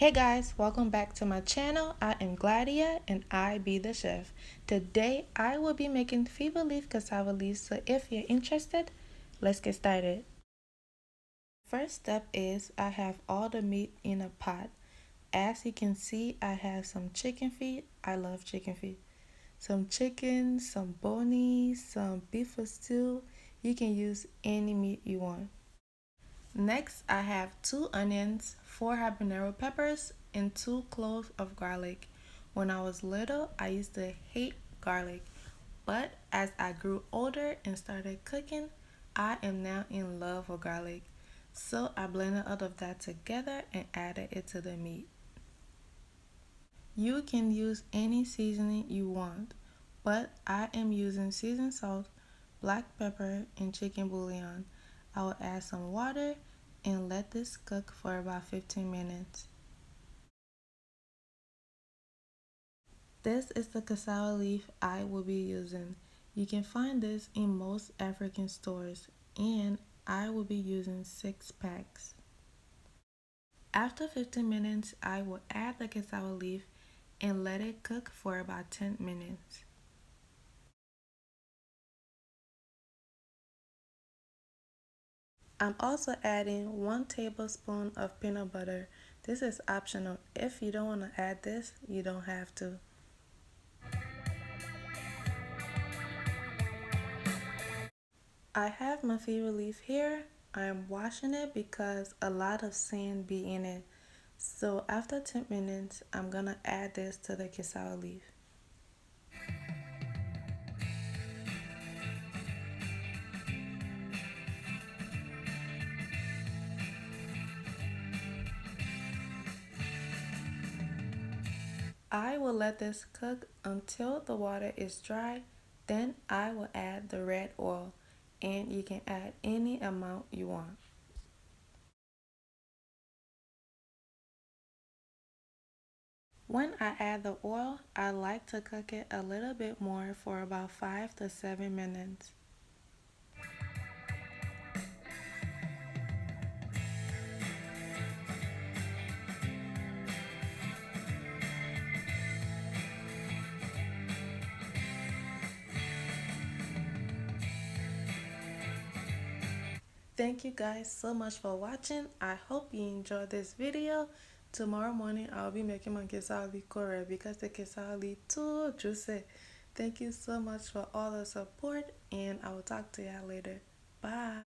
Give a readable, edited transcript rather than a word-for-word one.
Hey guys, welcome back to my channel. I am Gladia and I be the chef. Today I will be making fava leaf cassava leaves, so if you're interested, let's get started. First step is I have all the meat in a pot. As you can see, I have some chicken feet. I love chicken feet. Some chicken, some boni, some beef stew. You can use any meat you want. Next, I have 2 onions, 4 habanero peppers, and 2 cloves of garlic. When I was little, I used to hate garlic, but as I grew older and started cooking, I am now in love with garlic. So I blended all of that together and added it to the meat. You can use any seasoning you want, but I am using seasoned salt, black pepper, and chicken bouillon. I will add some water and let this cook for about 15 minutes. This is the cassava leaf I will be using. You can find this in most African stores, and I will be using 6 packs. After 15 minutes, I will add the cassava leaf and let it cook for about 10 minutes. I'm also adding 1 tablespoon of peanut butter. This is optional. If you don't want to add this, you don't have to. I have my fava leaf here. I'm washing it because a lot of sand be in it. So after 10 minutes, I'm gonna add this to the cassava leaf. I will let this cook until the water is dry. Then I will add the red oil, and you can add any amount you want. When I add the oil, I like to cook it a little bit more for about 5 to 7 minutes. Thank you guys so much for watching. I hope you enjoyed this video. Tomorrow morning I'll be making my cassava correct because the cassava too juicy. Thank you so much for all the support, and I will talk to y'all later. Bye.